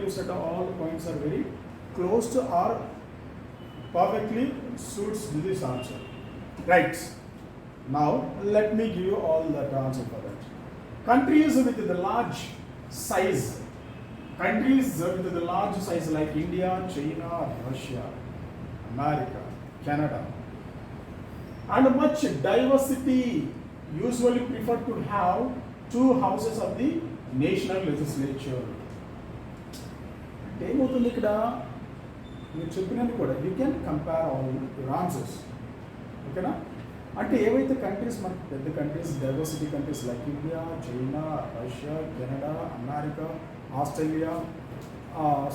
you said all the points are very close to or perfectly suits this answer. Right. Now let me give you all that answer for that. Countries with the large size, countries with the large size like India, China, Russia, America, Canada, and much diversity usually prefer to have two houses of the national legislature. ఏమవుతుంది ఇక్కడ మీరు చెప్పినది కూడా you can compare all your answers, ఓకేనా? అంటే ఏవైతే countries మనకి పెద్ద countries, diversity countries like India, China, Russia, Canada, America, Australia,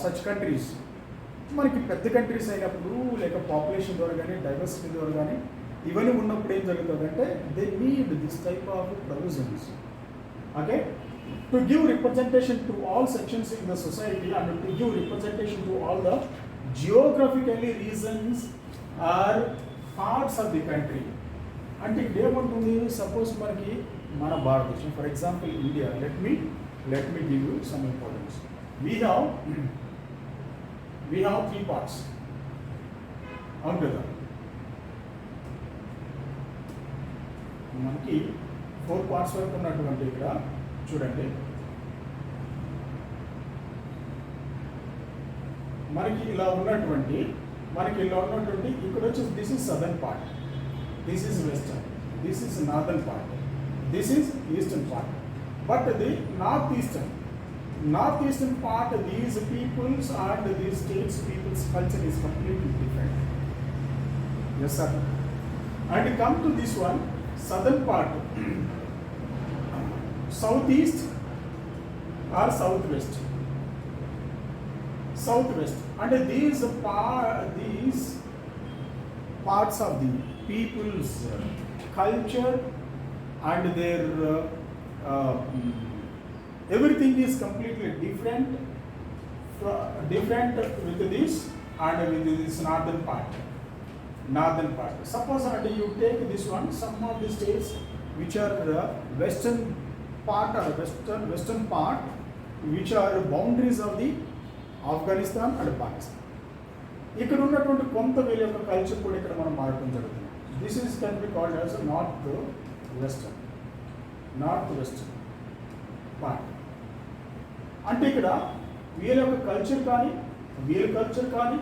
such countries మనకి పెద్ద కంట్రీస్ అయినప్పుడు లేక పాపులేషన్ ద్వారా కానీ డైవర్సిటీ ద్వారా కానీ ఇవన్నీ ఉన్నప్పుడు ఏం జరుగుతుందంటే they need this type of provisions, okay, to give representation to all sections in the society and to give representation to all the geographically regions or parts of the country. అంటే ఇక్కడ ఏముంటుంది, suppose మనకి మన భారతదేశం for example India, let me give you some importance. We have 3 parts, అవును కదా? మనకి 4 parts వరకు ఉన్నటువంటి ఇక్కడ చూడండి, మనకి ఇలా ఉన్నటువంటి ఇక్కడ వచ్చేసి this is southern part, this is western, this is northern part, this is eastern part. But the north eastern part, these peoples and these states people's culture is completely different. Yes sir. And come to this one, southern part, southeast or southwest, and these parts of the people's culture and their everything is completely different with this and with this northern part. Suppose you take this one, some of the states which are western part which are boundaries of the Afghanistan and Pakistan. ఇక్కడ ఉన్నటువంటి కొంత వీళ్ళ యొక్క culture కూడా ఇక్కడ మనం మారడం జరుగుతుంది. This is can be called as north western part. అంటే ఇక్కడ వీళ్ళ యొక్క కల్చర్ కానీ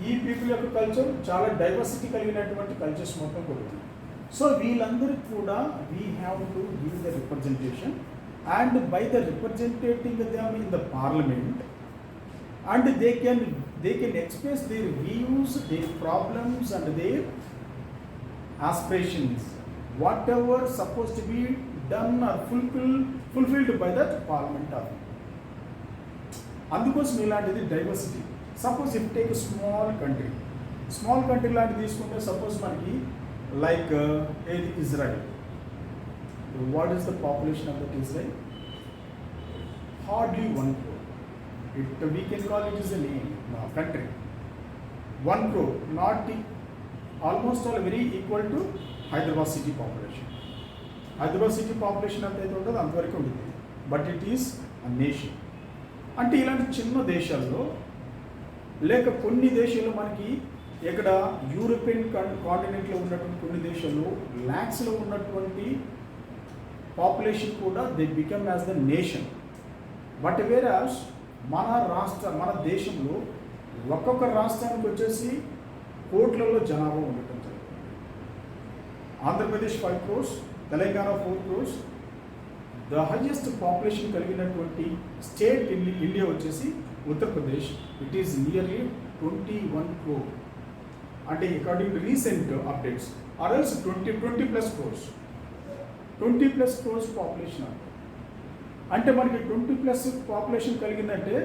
ఈ పీపుల్ యొక్క కల్చర్ చాలా డైవర్సిటీ కలిగినటువంటి కల్చర్స్ మొత్తం కూడా. సో వీళ్ళందరికీ కూడా we have to give the representation and by the representing them in the parliament and they can express their views, their problems and their aspirations, whatever supposed to be done or fulfilled by that parliament. అందుకోసం ఇలాంటిది diversity. Suppose if take small country లాంటిది తీసుకుంటే suppose మనకి like ఏది Israel. What is the population of that Israel? Hardly 1 crore. We can call it as a name, country. 1 crore, not almost all very equal to Hyderabad city population. Hyderabad city population అంత అయితే ఉంటుందో అంతవరకు ఉంటుంది, but it is a nation. అంటే ఇలాంటి చిన్న దేశాల్లో లేక కొన్ని దేశాలు మనకి ఇక్కడ యూరోపియన్ కాంటినెంట్లో ఉన్నటువంటి కొన్ని దేశాల్లో ల్యాక్స్లో ఉన్నటువంటి పాపులేషన్ కూడా they become as the nation. But వేరాస్ మన దేశంలో ఒక్కొక్క రాష్ట్రానికి వచ్చేసి కోట్లలో జనాభా ఉండటం జరుగుతుంది. Andhra Pradesh 5 crores, Telangana 4 crores. The highest population కలిగినటువంటి స్టేట్ ఇన్ ఇండియా వచ్చేసి Uttar Pradesh. It is nearly 21 crore. అంటే according to recent updates or else 20+ crores. 20+ crores population. అంటే మనకి 20+ పాపులేషన్ కలిగిందంటే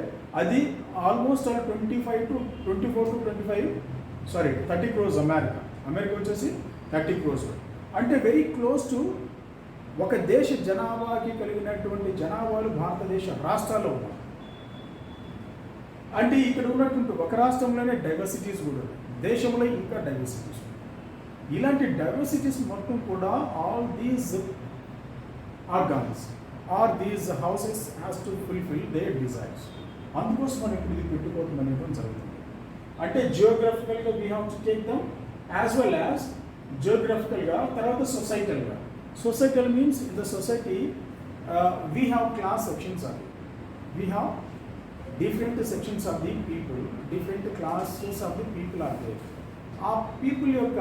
అది ఆల్మోస్ట్ 24 to 25 30 crores. అమెరికా వచ్చేసి 30 crores. అంటే వెరీ క్లోజ్ టు ఒక దేశ జనాభాకి కలిగినటువంటి జనాభాలు భారతదేశ రాష్ట్రాల్లో ఉన్నాయి. అంటే ఇక్కడ ఉన్నటువంటి ఒక రాష్ట్రంలోనే డైవర్సిటీస్ కూడా ఉన్నాయి, దేశంలో ఇంకా డైవర్సిటీస్. ఇలాంటి డైవర్సిటీస్ మొత్తం కూడా all these organs or these houses has to fulfill their desires అందుకోసం మనం ఇప్పుడు ఇది పెట్టుకోవడం అనేది జరుగుతుంది. అంటే జియోగ్రఫికల్గా we have to take them as well as జియోగ్రఫికల్గా, తర్వాత సొసైటల్గా. Societal means in the society we have class sections or we have different sections of the people, different classes of the people are there. ఆ people యొక్క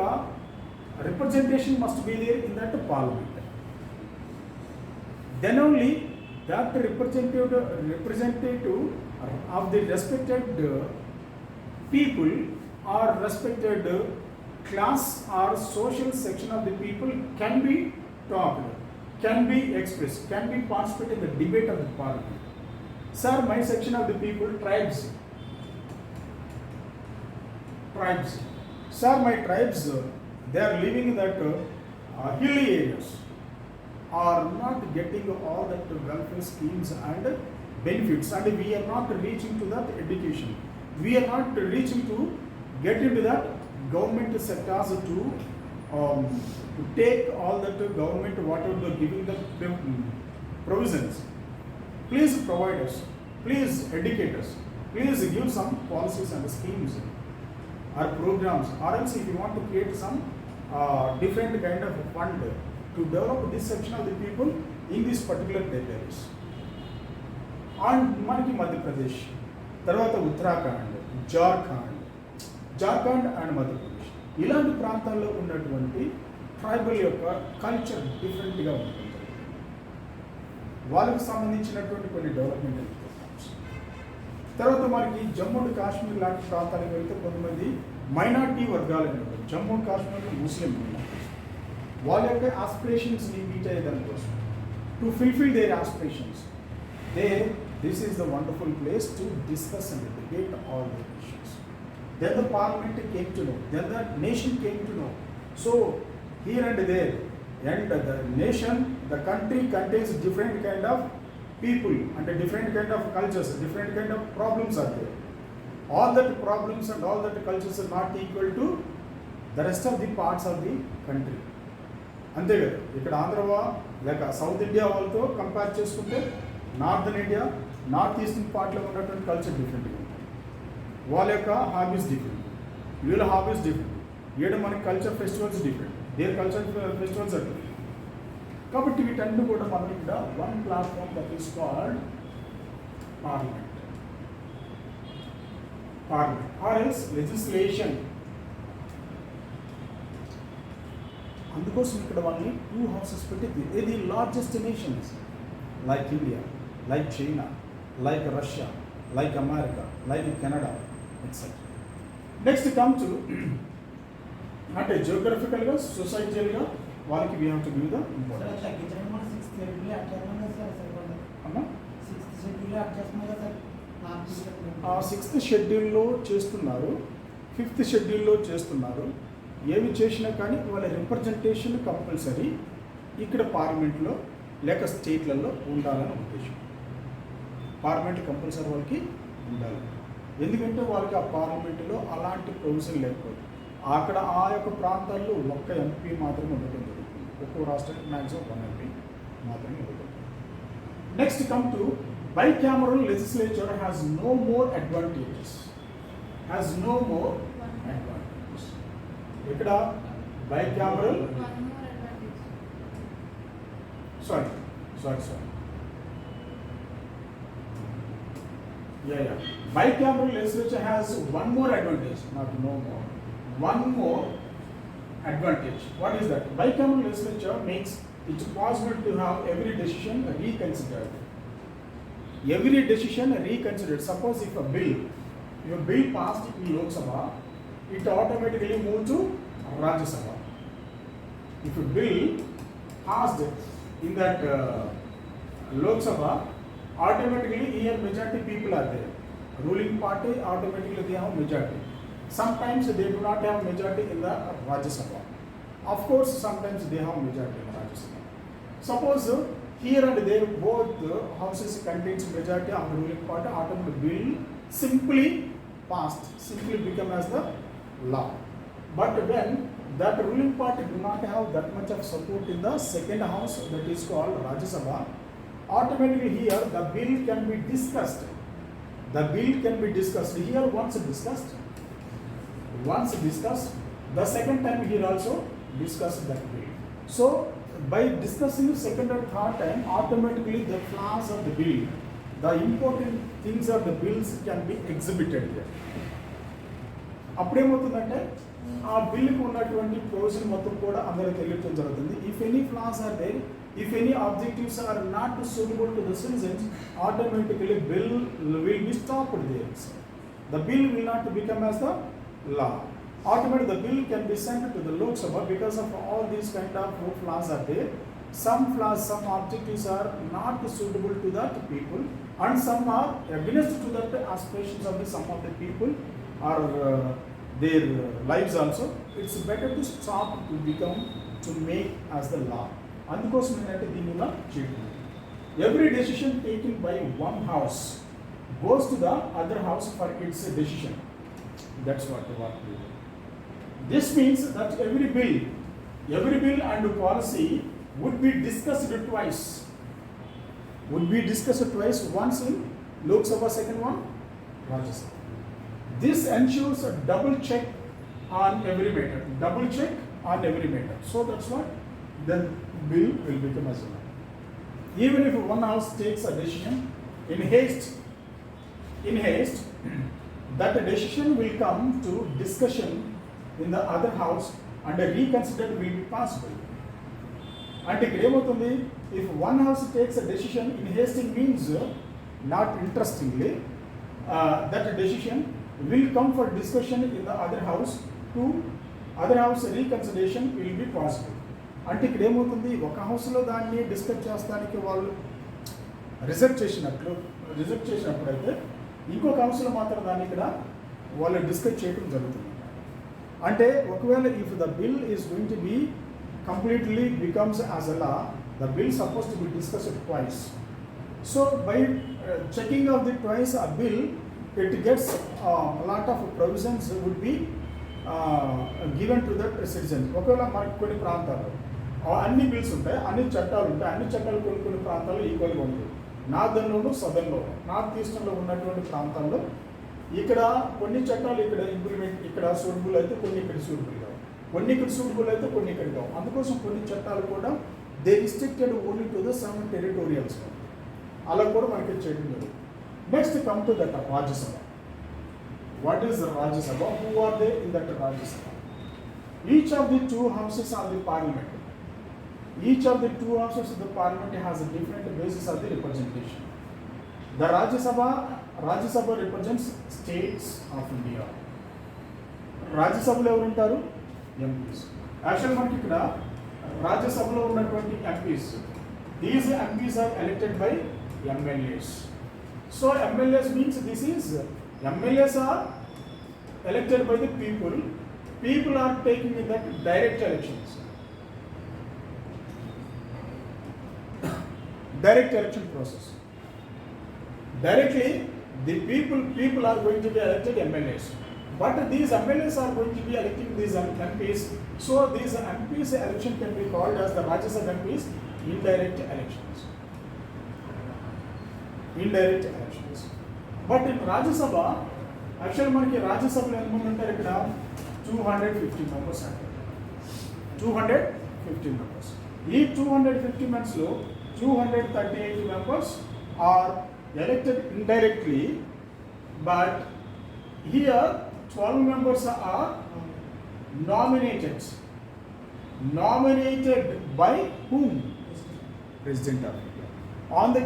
representation must be there in that parliament. Then only that representative of the respected people or respected class or social section of the people can be talked, can be expressed, can be participated in the debate of the parliament. Sir, my section of the people, tribes. Sir, my tribes, they are living in that hilly areas, are not getting all that welfare schemes and benefits, and we are not reaching to that education. We are not reaching to get into that government sectors to take all that government whatever they are giving the provisions. Please provide us, please educate us, please give some policies and schemes or programs, or else if you want to create some different kind of fund to develop this section of the people in this particular territories. And మనకి మధ్యప్రదేశ్, తర్వాత Uttarakhand, Jharkhand and Madhya Pradesh, ఇలాంటి ప్రాంతాల్లో ఉన్నటువంటి tribal యొక్క culture డిఫరెంట్గా ఉంటుంది. వాళ్ళకి సంబంధించినటువంటి కొన్ని డెవలప్మెంటల్ ప్రోగ్రామ్స్. తర్వాత మనకి జమ్మూ అండ్ కాశ్మీర్ లాంటి ప్రాంతాలకు వెళ్తే కొంతమంది మైనార్టీ వర్గాలు ఉంటారు. Jammu and Kashmir Muslim minorities, వాళ్ళ యొక్క ఆస్పిరేషన్స్ని మీట్ అయ్యేదాని కోసం to fulfil their aspirations, this is the wonderful place to discuss and debate all the issues. Then the parliament came to know, then the nation came to know. So here and there, and the nation, the country contains different kind of people and different kind of cultures, different kind of problems are there. All that problems and all that cultures are not equal to the rest of the parts of the country. అంతే కదా, ఇక్కడ ఆంధ్రవా లేక south India వాళ్ళతో compare చేసుకుంటే northern India, north eastern పార్ట్లో ఉన్నటువంటి culture డిఫరెంట్గా ఉంటుంది. వాళ్ళ యొక్క హాబీస్ డిఫరెంట్, వీళ్ళ హాబీస్ డిఫరెంట్. ఈడ మనకి culture festivals different, their culture festivals are different. కాబట్టి వీటన్ని కూడా మనం ఇక్కడ one platform that is called parliament or else legislation. అందుకోసం ఇక్కడ వాళ్ళని 2 houses పెట్టింది. ఇది largest nations like India, like China, like Russia, like America, like Canada etcetera. Next come to అంటే జియోగ్రఫికల్గా, సొసైటల్గా వాళ్ళకి we have to give the importance. Sixth షెడ్యూల్లో చేస్తున్నారు, 5th షెడ్యూల్లో చేస్తున్నారు. ఏమి చేసినా కానీ వాళ్ళ రిప్రజెంటేషన్ కంపల్సరీ ఇక్కడ పార్లమెంట్లో లేక స్టేట్లలో ఉండాలని ఉద్దేశం. పార్లమెంట్ కంపల్సరీ వాళ్ళకి ఉండాలి. ఎందుకంటే వాళ్ళకి ఆ పార్లమెంట్లో అలాంటి ప్రొవిజన్ లేకపోతే అక్కడ ఆ యొక్క ప్రాంతాల్లో ఒక్క ఎంపీ మాత్రమే ఉండటం జరుగుతుంది. ఒక్కో రాష్ట్రానికి మ్యాక్సిమం 1 MP మాత్రమే ఉండటం. Next come to bicameral legislature has no more advantages. ఇక్కడ bicameral sorry bicameral legislature has one more advantage, not no more, one more advantage. What is that? Bicameral legislature makes it possible to have every decision reconsidered. Suppose if a bill passed in Lok Sabha, it automatically moves to Rajya Sabha. If a bill passed in that Lok Sabha, automatically here majority people are there. Ruling party automatically they have majority. Sometimes they do not have majority in the Rajya Sabha. Of course, sometimes they have majority in Rajya Sabha. Suppose here and there both houses contains majority of the ruling party, automatic bill simply passed, simply become as the law. But when that ruling party do not have that much of support in the second house, that is called Rajya Sabha, automatically here the bill can be discussed The bill can be discussed here once discussed. The second time here also discuss that bill. So by discussing second or third time, automatically the flaws of the bill, the important things of the bills can be exhibited here. అప్పుడేమవుతుందంటే ఆ బిల్లుకు ఉన్నటువంటి provision మొత్తం కూడా అందరికి తెలియటం జరుగుతుంది. If any flaws are there, if any objectives are not suitable to the citizens, automatically bill will be stopped there. The bill will not become as the law. Automatically the bill can be sent to the Lok Sabha because of all these kind of flaws are there. Some flaws, some objectives are not suitable to that people, and some are against to that aspirations of the some of the people or their lives also. It's better to stop to make as the law. అందుకోసం ఏంటంటే దీనిలో చేయడం. Every decision taken by one house goes to the other house for its decision. That's what we do. This means that every bill and policy would be discussed twice. Once in Lok Sabha, second one Rajya Sabha. This ensures a double check on every matter. So that's what the bill will become as well. Even if one house takes a decision in haste, that decision will come to discussion in the other house and a reconsider will be possible. And if one house takes a decision in hasting means not interestingly, that decision will come for discussion in the other house reconsideration will be possible. అంటే ఇక్కడ ఏమవుతుంది, ఒక హౌస్లో దాన్ని discuss చేస్తానికి వాళ్ళు reject చేసినప్పుడు అయితే ఇంకొక హౌస్లో మాత్రం దాన్ని ఇక్కడ వాళ్ళు డిస్కస్ చేయడం జరుగుతుంది. అంటే ఒకవేళ if the bill is going to B completely becomes as a law, the bill supposed to be discussed twice. So by checking of the twice a bill, it gets a lot of provisions would be given to the citizens. ఒకవేళ మనకు కొన్ని ప్రాంతాలు అన్ని bills ఉంటాయి, అన్ని చట్టాలు ఉంటాయి, అన్ని చట్టాలు కొన్ని ప్రాంతాల్లో ఈక్వల్గా ఉంటాయి. నార్దర్న్లోను సదర్న్లో, నార్త్ ఈస్టర్న్లో ఉన్నటువంటి ప్రాంతాల్లో ఇక్కడ కొన్ని చట్టాలు ఇక్కడ ఇంప్లిమెంట్ ఇక్కడ సూటబుల్ అయితే కొన్ని ఇక్కడ సూటబుల్ కావు, కొన్ని ఇక్కడ సూటబుల్ అయితే కొన్ని ఇక్కడ కావు. అందుకోసం కొన్ని చట్టాలు కూడా they restricted only to the sum టెరిటోరియల్స్, అలా కూడా మనకి చేయడం జరుగుతుంది. Next come to that Rajya Sabha. What is Rajya Sabha? Who are they in that Rajya Sabha? Each of the two houses of the parliament has a different basis of the representation. The Rajya Sabha represents states of India. Rajya Sabhalo evaru untaru? MPs. Actually మనకి ఇక్కడ Rajya Sabhalo ఉన్నటువంటి MPs, these MPs are elected by MLAs. So MLAs means MLAs are elected by the people. People are taking in that direct elections. Direct election process. Directly, the people are going to be elected MLAs. But these MLAs are going to be electing these MPs. So these MPs election can be called as the Rajya Sabha MPs indirect elections. But in Rajya Sabha, actually మనకి Rajya Sabha ఎంతమంది ఉంటారు ఇక్కడ 250 members అంటారు. 250 members. ఈ 250 members లో 238 members are elected indirectly, but here 12 members are nominated by whom? President of India. On the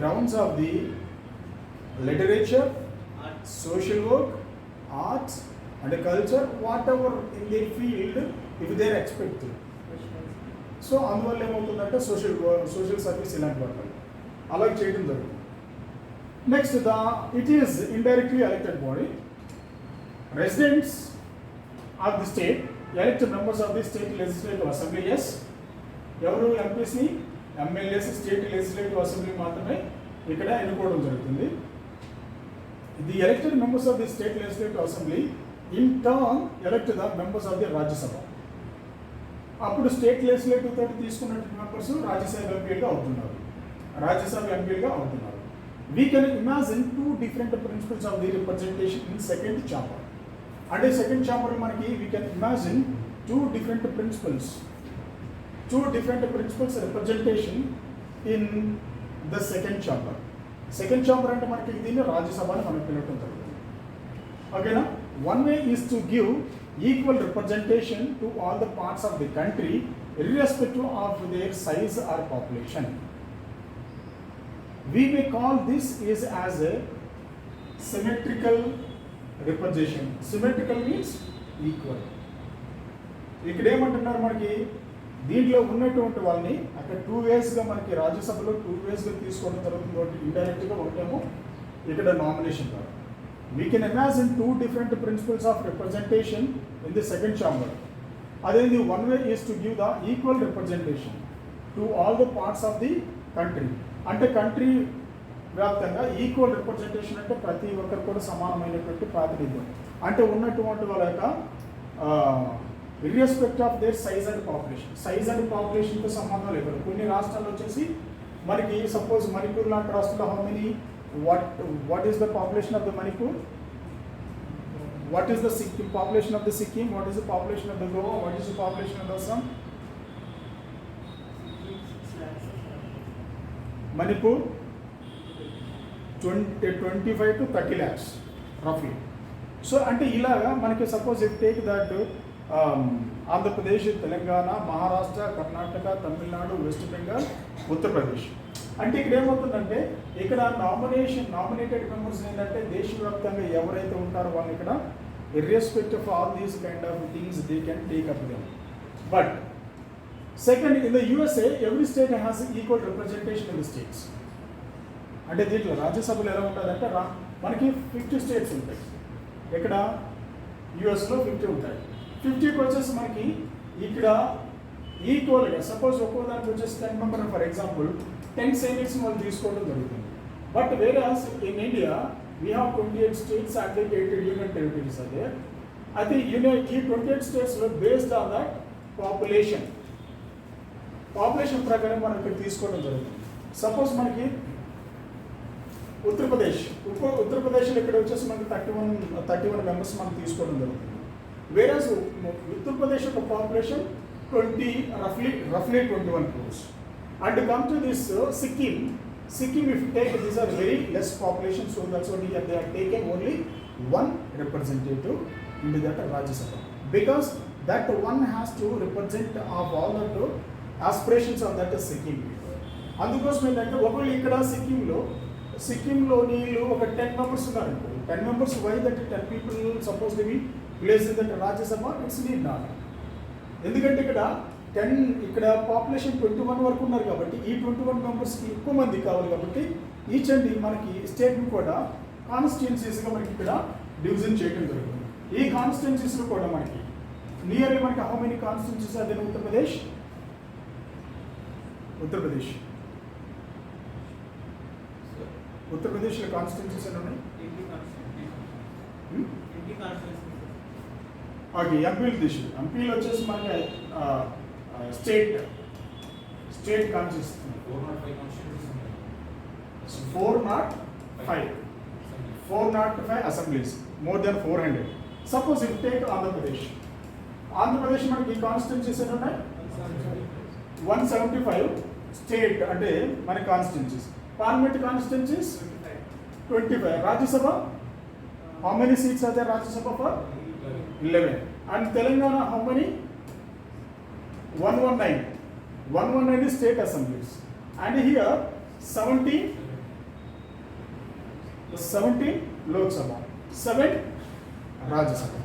grounds of the literature, social work, arts and culture, whatever in their field, if they are expected. So అందువల్ల ఏమవుతుందంటే social service ఇలాంటి వాటి అలా చేయడం జరుగుతుంది. Next it is indirectly elected body. Residents of the state elected members of the state legislative assembly. ఎవరు ఎంపీస్ని MLAs state legislative assembly మాత్రమే ఇక్కడ ఎన్నుకోవడం జరుగుతుంది. The elected members of the state legislative assembly in turn elect the members of the Rajya Sabha. అప్పుడు state legislative తోటి తీసుకున్నటువంటి members Rajya Sabha ఎంపీలుగా అవుతున్నారు. రాజ్యసభ ఎంపీలుగా అవుతున్నారు. We can imagine two different principles of the representation in second chamber. అంటే సెకండ్ ఛాంబర్ మనకి we can imagine two different principles representation in the second chamber. Second chamber అంటే మనకి దీన్ని రాజ్యసభ అని మనం పిలవటం జరుగుతుంది. ఓకేనా? One way is to give equal representation to all the parts of the country irrespective of their size or population. We may call this is as a symmetrical representation. Symmetrical means equal. ఇక్కడ ఏమంటున్నారు మనకి దీంట్లో ఉన్నటువంటి వాళ్ళని అక్కడ 2 waysగా మనకి రాజ్యసభలో 2 waysగా తీసుకోవడం జరుగుతుంది. ఒకటి ఇండైరెక్ట్గా, ఒకటేమో ఇక్కడ నామినేషన్ ద్వారా. We can imagine two different principles of representation in the second chamber. అదేంటి? One way is to give the equal representation to all the parts of the country. అంటే కంట్రీ వ్యాప్తంగా ఈక్వల్ రిప్రజెంటేషన్ అంటే ప్రతి ఒక్కరు కూడా సమానమైనటువంటి ప్రాతినిధ్యం. అంటే ఉన్నటువంటి వాళ్ళ యొక్క ఇర్రెస్పెక్ట్ ఆఫ్ దేర్ సైజ్ అండ్ పాపులేషన్తో సంబంధం లేదు. కొన్ని రాష్ట్రాల్లో వచ్చేసి మనకి సపోజ్ మణిపూర్ లాంటి రాష్ట్రంలో how many what is the population of the Manipur? What is the population of the Sikkim? What is the population of the Goa? What is the population of the Assam? Manipur 25 to 30 lakhs roughly. So అంటే ఇలాగా మనకి suppose if take that Andhra Pradesh, Telangana, Maharashtra, Karnataka, Tamil Nadu, west Bengal, Uttar Pradesh. అంటే ఇక్కడ ఏమవుతుందంటే ఇక్కడ nominated members ఏంటంటే దేశవ్యాప్తంగా ఎవరైతే ఉంటారో వాళ్ళు ఇక్కడ irrespective of all these kind of things they can take up them. But second, in the USA every state has equal representation in the states. అంటే దీంట్లో రాజ్యసభలో ఎలా ఉంటుందంటే మనకి 50 స్టేట్స్ ఉంటాయి. ఇక్కడ యూఎస్లో 50 ఉంటాయి. 50కి వచ్చేసి మనకి ఇక్కడ ఈక్వల్గా సపోజ్ ఒక్కో దానికి వచ్చేసి 10 మెంబర్ ఫర్ ఎగ్జాంపుల్ 10 సెనేట్స్ వాళ్ళు తీసుకోవడం జరుగుతుంది. But వేరాస్ in India we have 28 states and 8 union territories. అదే అయితే ఈ 28 స్టేట్స్లో బేస్డ్ ఆన్ దట్ పాపులేషన్ ప్రకారం మనం ఇక్కడ తీసుకోవడం జరుగుతుంది. సపోజ్ మనకి ఉత్తరప్రదేశ్లో ఇక్కడ వచ్చేసి మనకి 31 మెంబర్స్ మనం తీసుకోవడం జరుగుతుంది. వేరాస్ ఉత్తరప్రదేశ్ యొక్క population roughly 21 crores. And to come to this Sikkim, if you take, these are very less population, so that's why they are taken only one representative into that Rajya Sabha, because that one has to represent of all the aspirations of that Sikkim people. అందుకోసం ఏంటంటే ఒకవేళ ఇక్కడ సిక్కింలో నీళ్ళు ఒక 10 members ఉన్నారు. 10 members why that 10 people supposed to be placed in that Rajya Sabha? It's need not. ఎందుకంటే ఇక్కడ population 21 వరకు ఉన్నారు కాబట్టి ఈ 21 మెంబర్స్కి ఎక్కువ మంది కావాలి కాబట్టి ఈచ్ అండ్ మనకి స్టేట్ని కూడా కాన్స్టిట్యున్సీస్గా మనకి ఇక్కడ డివిజన్ చేయడం జరుగుతుంది. ఈ కాన్స్టిట్యున్సీస్లో కూడా మనకి నియర్లీ మనకి హౌ మెనీ కాన్స్టిట్యున్సీస్ అదే ఉత్తరప్రదేశ్లో కాన్స్టిట్యున్సీస్ అని ఉన్నాయి. ఓకే, ఎంపీలు వచ్చేసి మనకి state constitution 405 assemblies, more than 400. Suppose if take Andhra Pradesh మనకి కాన్స్టిట్యున్సీస్ ఎన్ని ఉన్నాయి? 175 స్టేట్ అంటే మన constituencies. Parliament constituencies 25. Rajya Sabha how many seats are there? Rajya Sabha for 11. And Telangana how many? 119 is state assemblies. And here 17 Lok Sabha, 7 Rajya Sabha.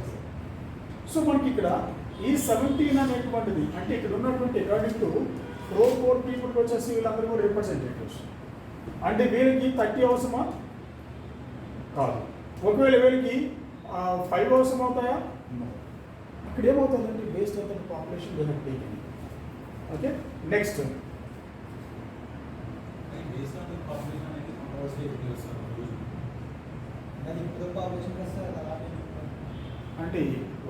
So మనకి ఇక్కడ ఈ 17 అనేటువంటిది అంటే ఇక్కడ ఉన్నటువంటి అకార్డింగ్ టు 4 people వచ్చేసి వీళ్ళందరూ కూడా రిప్రజెంటేటివ్స్. అంటే వీళ్ళకి 30 అవసరమా? కాదు. ఒకవేళ వీళ్ళకి 5 అవసరం అవుతాయా? ఇక్కడ ఏమవుతుందంటే based on the population they have taken. Okay, next అంటే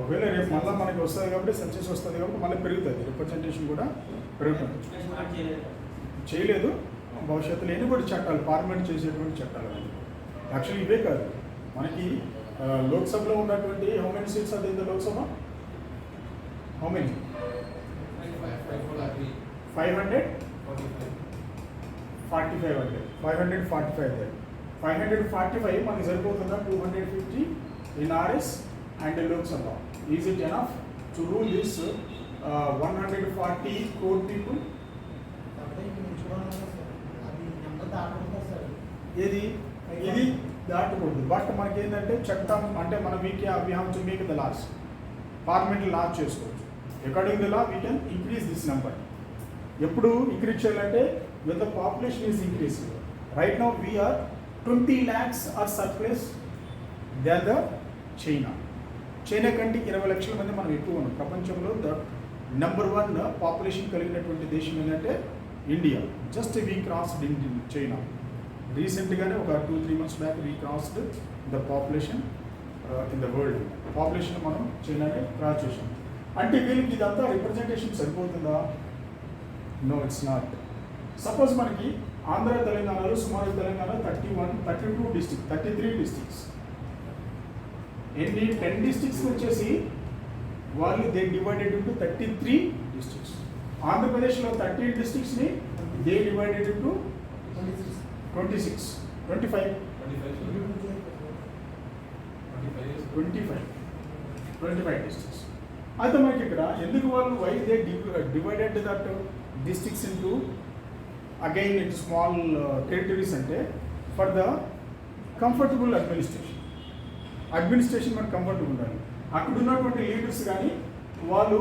ఒకవేళ రేపు మళ్ళీ మనకి వస్తుంది కాబట్టి సక్సెస్ వస్తుంది కాబట్టి మళ్ళీ పెరుగుతుంది, రిప్రజెంటేషన్ కూడా పెరుగుతుంది. చేయలేదు భవిష్యత్తులో ఎన్ని చట్టాలు పార్లమెంట్ చేసేటువంటి చట్టాలు అవి యాక్చువల్లీ ఇవే కాదు మనకి లోక్సభలో ఉన్నటువంటి హౌ మెనీ సీట్స్ అది in the Lok Sabha how many 545 అంటే 545 మనకి సరిపోతుందా 250 in RS and Lok Sabha is it enough to rule this 140 crore people ఇది దాటకూడదు బట్ మనకి ఏంటంటే చట్టం అంటే మన we have to make the laws parliament laws చేసుకోవచ్చు according the law we can increase this number ఎప్పుడు ఇంక్రీజ్ చేయాలంటే when the population is increasing right now we are 20 lakhs are surplus than the China కంటే 20 లక్షల మంది మనం ఎక్కువ ఉన్నాం ప్రపంచంలో ద నెంబర్ 1 పాపులేషన్ కలిగినటువంటి దేశం ఏంటంటే India just we crossed in China రీసెంట్గానే ఒక 2-3 months back we crossed the population in the world population మనం చైనాని క్రాస్ చేసాం అంటే వీళ్ళకి ఇదంతా రిప్రజెంటేషన్ సరిపోతుందా నో ఇట్స్ నాట్ సపోజ్ మనకి ఆంధ్ర తెలంగాణలో సుమారు తెలంగాణ 32 డిస్ట్రిక్ట్ 33 డిస్ట్రిక్ట్స్ ఎన్ని 10 డిస్ట్రిక్ట్స్ వచ్చేసి వాళ్ళు దే డివైడెడ్ ఇంటూ 33 డిస్ట్రిక్ట్స్ ఆంధ్రప్రదేశ్లో 13 డిస్ట్రిక్ట్స్ని దే డివైడెడ్ ఇంటూ 25 డిస్ట్రిక్ట్స్ అయితే మనకి ఇక్కడ ఎందుకు వాళ్ళు why they divided that districts into again it small territories అంటే ఫర్ ద కంఫర్టబుల్ అడ్మినిస్ట్రేషన్ మనకు కంఫర్టబుల్ ఉండాలి అక్కడ ఉన్నటువంటి లీడర్స్ కానీ వాళ్ళు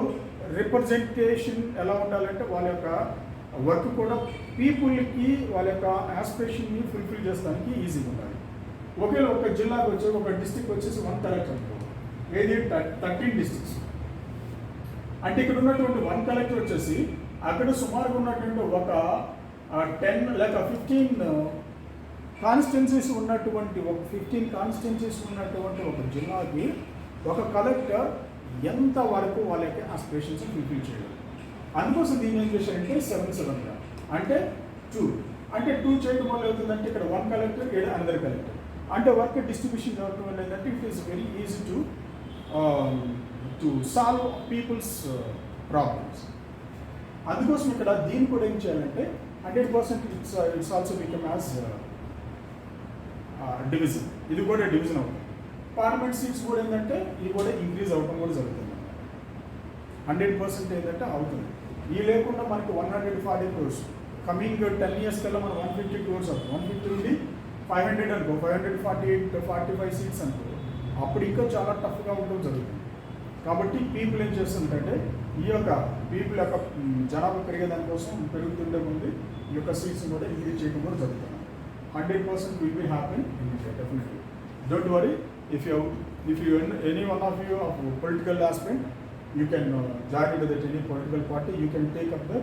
రిప్రజెంటేషన్ ఎలా ఉండాలంటే వాళ్ళ యొక్క వర్క్ కూడా పీపుల్కి వాళ్ళ యొక్క ఆస్పిరేషన్ని ఫుల్ఫిల్ చేస్తానికి ఈజీగా ఉండాలి ఒకేలా ఒక జిల్లాకు వచ్చి ఒక డిస్ట్రిక్ట్ వచ్చేసి 1 కలెక్టర్ అనుకో ఏది 13 డిస్ట్రిక్ట్స్ అంటే ఇక్కడ ఉన్నటువంటి 1 కలెక్టర్ వచ్చేసి అక్కడ సుమారుగా ఉన్నటువంటి ఒక 10 లేక 15 కాన్స్టిట్యున్సీస్ ఉన్నటువంటి ఒక జిల్లాకి ఒక కలెక్టర్ ఎంత వరకు వాళ్ళ యొక్క ఆస్పిరేషన్స్ ఫుల్ఫిల్ చేయగలరు అందుకోసం దీన్ని ఏం చేశారంటే 7 అంటే 2 చేయడం వల్ల అవుతుందంటే ఇక్కడ 1 కలెక్టర్ ఇక్కడ అనదర్ కలెక్టర్ అంటే వర్క్ డిస్ట్రిబ్యూషన్ కావడం వల్ల ఏంటంటే it is very easy to solve people's problems అందుకోసం ఇక్కడ దీన్ని కూడా ఏం చేయాలంటే 100% it's also become as division ఇది కూడా డివిజన్ అవుతుంది పార్లమెంట్ సీట్స్ కూడా ఏంటంటే ఇది కూడా ఇంక్రీజ్ అవ్వడం కూడా జరుగుతుంది 100% ఏంటంటే అవుతుంది ఈ లేకుండా మనకి 140 crores కమింగ్ 10 years కల్లా మనం 150 crores అవుతుంది 150 నుండి 500 అనుకో 545 సీట్స్ అనుకో అప్పుడు ఇంకా చాలా టఫ్గా ఉండడం జరుగుతుంది కాబట్టి పీపుల్ ఏం చేస్తుందంటే ఈ యొక్క పీపుల్ యొక్క జనాభా పెరిగేదానికోసం పెరుగుతుండే ముందు ఈ యొక్క సీట్స్ కూడా ఇంక్రీజ్ చేయడం కూడా జరుగుతుంది 100% will be happen in India definitely. Don't worry if you any one of you of political aspirant you can join into that any political party you can take up the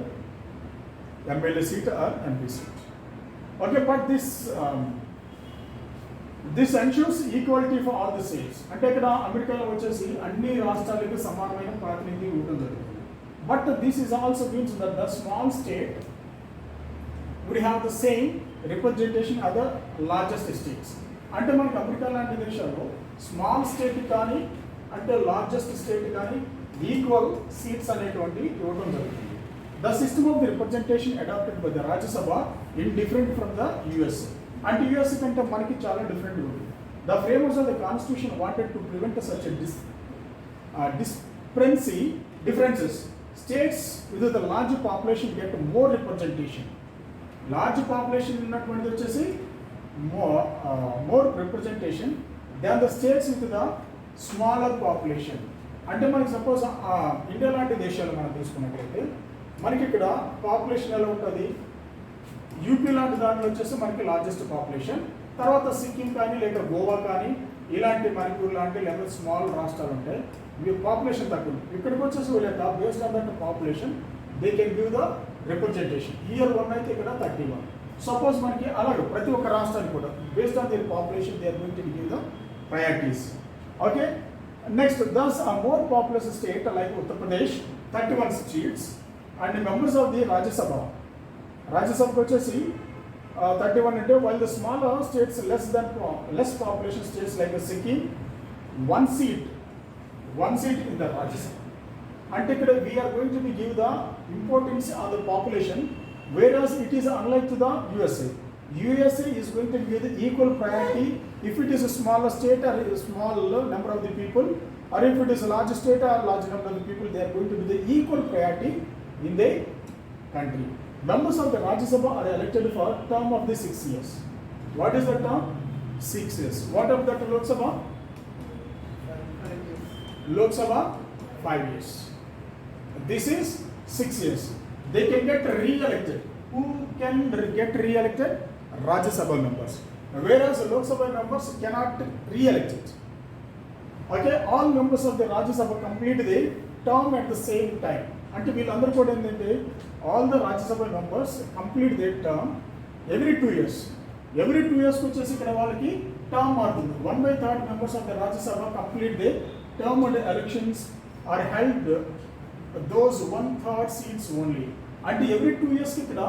MLA seat or MP seat. Okay, but this ensures equality for all the states. అంటే ఇక్కడ అమెరికాలో వచ్చేసి అన్ని రాష్ట్రాలకు సమానమైన ప్రాతినిధ్యం ఉండడం జరుగుతుంది but this is also means that the small state would have the same representation as the largest states. అంటే మనకి అమెరికా లాంటి దేశాల్లో స్మాల్ స్టేట్ కానీ అంటే లార్జెస్ట్ స్టేట్ కానీ ఈక్వల్ సీట్స్ అనేటువంటి ఇవ్వడం జరుగుతుంది the system of the representation adapted by the Rajya Sabha in different from the US అంటే యుఎస్ కంటే మనకి చాలా డిఫరెంట్ ఉంటుంది the framers of the constitution wanted to prevent such differences. States with the large population get more representation. Large population ఉన్నటువంటి వచ్చేసి more representation than the states with the smaller population. అంటే మనకి suppose India లాంటి దేశాలు మనం తీసుకున్నట్లయితే మనకి ఇక్కడ పాపులేషన్ ఎలా ఉంటుంది యూపీ లాంటి దాంట్లో వచ్చేసి మనకి లార్జెస్ట్ పాపులేషన్ తర్వాత సిక్కిం కానీ లేక గోవా కానీ ఇలాంటి మణిపూర్ లాంటి లేదా స్మాల్ రాష్ట్రాలు ఉంటాయి పాపులేషన్ తక్కువ ఇక్కడికి వచ్చేసి లేక based on that population they can give the representation year 1 అయితే ఇక్కడ 31 సపోజ్ మనకి అలాగే ప్రతి ఒక్క రాష్ట్రానికి కూడా based on their population they are going to give the priorities okay next thus a more populous state like Uttar Pradesh 31 seats and members of the Rajya Sabha వచ్చేసి 31 అంటే while the smaller states less population states like Sikkim, one seat in the Rajya Sabha. అంటే ఇక్కడ we are going to be give the importance on the population, whereas it is unlike to the USA. USA is going to give the equal priority if it is a smaller state or a small number of the people, or if it is a large state or large number of the people, they are going to be the equal priority in the country. Members of the Rajya Sabha are elected for term of the 6 years. What is the term? 6 years. What of that Lok Sabha? Lok Sabha 5 years. This is 6 years. They can get re-elected. Who can get re-elected? Rajya Sabha members. Whereas Lok Sabha members cannot re-elect it. Okay, all members of the Rajya Sabha complete the term at the same time. అంటే వీళ్ళందరూ కూడా ఏంటంటే all the Rajya Sabha members complete they term every 2 years. Every 2 years వచ్చేసి ఇక్కడ వాళ్ళకి term మారుతుంది. 1/3 members of the Rajya Sabha complete they term and elections are held those 1/3 seats only. అంటే every 2 years ఇక్కడ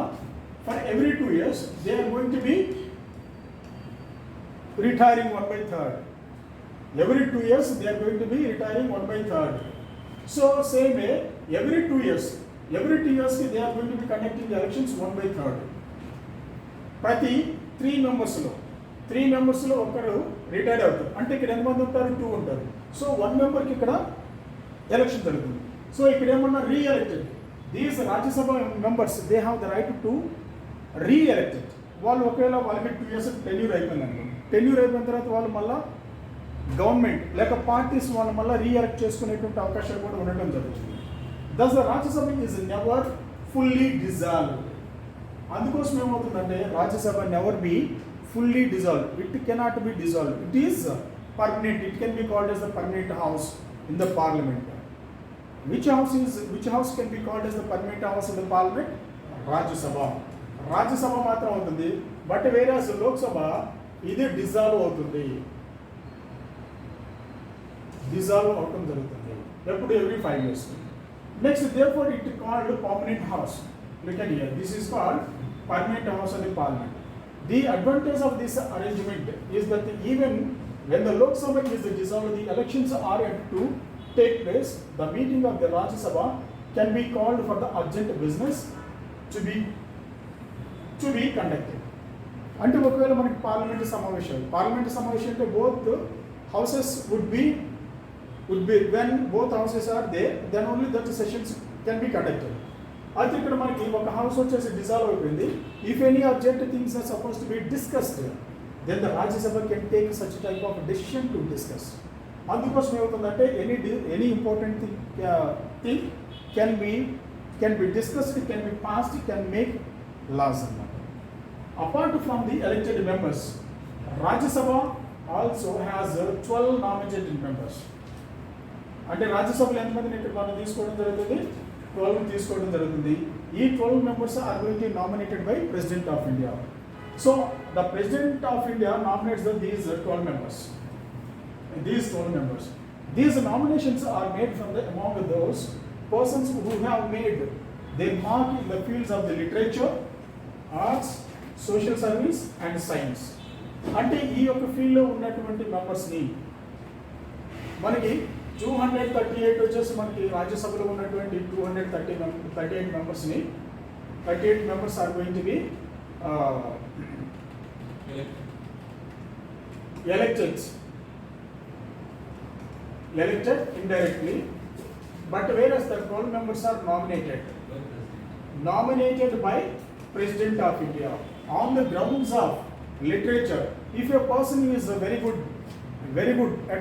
for every 2 years they are going to B retiring 1/3. Every 2 years they are going to be retiring 1/3. So same way every 2 years they are going to be conducting the elections 1/3. ప్రతి 3 members లో ఒకరు retire అవుతారు. అంటే ఇక్కడ ఎంతమంది ఉంటారు? 2 ఉంటారు. So 1 మెంబర్కి ఇక్కడ ఎలక్షన్ జరుగుతుంది. సో ఇక్కడ ఏమన్నా re-elected these Rajya Sabha members they have the right to re-elected. వాళ్ళు ఒకవేళ వాళ్ళకి 2 years టెన్యూర్ అయిపోయింది అనుకోండి. టెన్యూర్ అయిపోయిన తర్వాత వాళ్ళు మళ్ళీ గవర్నమెంట్ లేక పార్టీస్ వాళ్ళు మళ్ళీ రీఎలెక్ట్ చేసుకునేటువంటి అవకాశాలు కూడా ఉండటం జరుగుతుంది. దస్ the Rajya Sabha is never fully dissolved. అందుకోసం ఏమవుతుందంటే Rajya Sabha never be fully dissolved. It cannot be dissolved. It is permanent. It can be called as the permanent house in the parliament. Which house can be called as the permanent house in the parliament? Rajya Sabha మాత్రం అవుతుంది. But whereas Lok Sabha ఇది dissolve అవుతుంది. Dissolve అవటం జరుగుతుంది ఎప్పుడు? Every 5 years. Next therefore it called permanent house. Look at here, this is called permanent house of the parliament. The advantage of this arrangement is that even when the Lok Sabha is dissolved, the elections are yet to take place. The meeting of the Rajya Sabha can be called for the urgent business to be conducted. అంటే ఒకవేళ మనకి parliament సమావేశం అంటే both houses would be when both houses are there, then only that sessions can be conducted. అయితే ఇక్కడ మనకి ఒక house వచ్చేసి డిజాల్వ్ అయిపోయింది. If any urgent things are suppose to be discussed, then the Rajya Sabha can take such type of decision to discuss. అందుకోసం ఏమవుతుందంటే any important thing can be discussed, can be passed, can make laws అన్నమాట. Apart from the elected members, Rajya Sabha also has 12 nominated members. అంటే రాజ్యసభలో ఎంతమందిని ఇక్కడ మనం తీసుకోవడం జరుగుతుంది? 12 తీసుకోవడం జరుగుతుంది. ఈ 12 members are going to be nominated by President of India. So the President of India nominates these 12 members. These nominations are made from among those persons who have made their mark in the fields of the literature, arts, social service and science. అంటే ఈ యొక్క ఫీల్డ్లో ఉన్నటువంటి మెంబర్స్ని మనకి 238 వచ్చేసి మనకి రాజ్యసభలో ఉన్నటువంటి 238 మెంబర్స్ని 38 members are going to be elected indirectly, but whereas the 12 members are nominated by President of India on the grounds of literature. If a person is very good at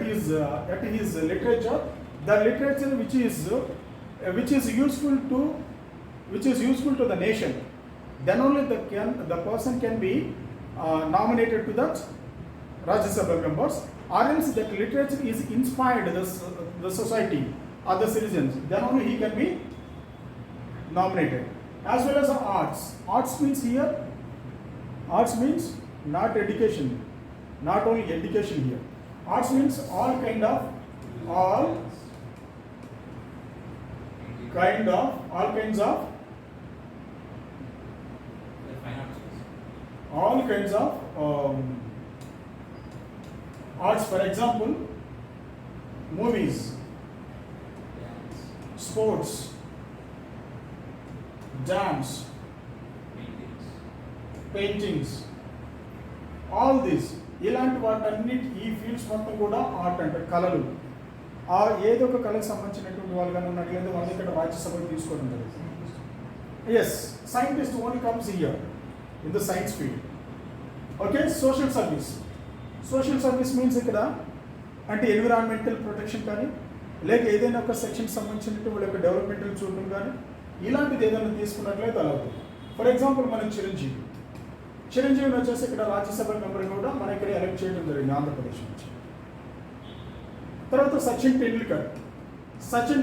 his literature, the literature which is useful to the nation, then only the person can be nominated to that Rajya Sabha members, or else that literature is inspired the society or the citizens, then only he can be nominated. As well as arts. Arts means not education, not only education here. Arts means all kinds of all kinds of arts. For example, movies, sports, dance, paintings, all these ఇలాంటి వాటన్నిటి ఈ fields మొత్తం కూడా art అంటే కళలు. ఆ ఏదో ఒక కళకు సంబంధించినటువంటి వాళ్ళు కానీ ఉన్నట్లయితే వాళ్ళు ఇక్కడ రాజ్యసభకు తీసుకోవడం జరుగుతుంది. Yes, scientist only comes here in the science field. Okay, social service. Social service means ఇక్కడ అంటే ఎన్విరాన్మెంటల్ ప్రొటెక్షన్ కానీ లేక ఏదైనా ఒక సెక్షన్ సంబంధించినట్టు వాళ్ళ యొక్క డెవలప్మెంటల్ చూడడం కానీ ఇలాంటిది ఏదైనా తీసుకున్నట్లయితే అలా అవుతుంది. ఫర్ ఎగ్జాంపుల్ మనం చిరంజీవిని వచ్చేసి ఇక్కడ రాజ్యసభ మెంబర్ కూడా మన ఇక్కడ ఎలక్ట్ చేయడం జరిగింది ఆంధ్రప్రదేశ్ నుంచి. తర్వాత Sachin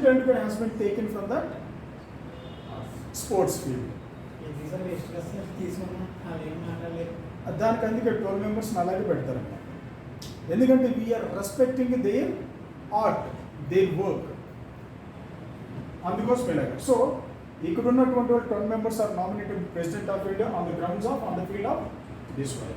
Tendulkar has been taken from the sports field. దానికి అందుకే 12 మెంబర్స్ని అలాగే పెడతారన్నమాట. ఎందుకంటే we are respecting there art, their work, అందుకోసం ఇలాగ. సో ఇక్కడ ఉన్నటువంటి 12 members are nominated President of India on the grounds of on the field of this one.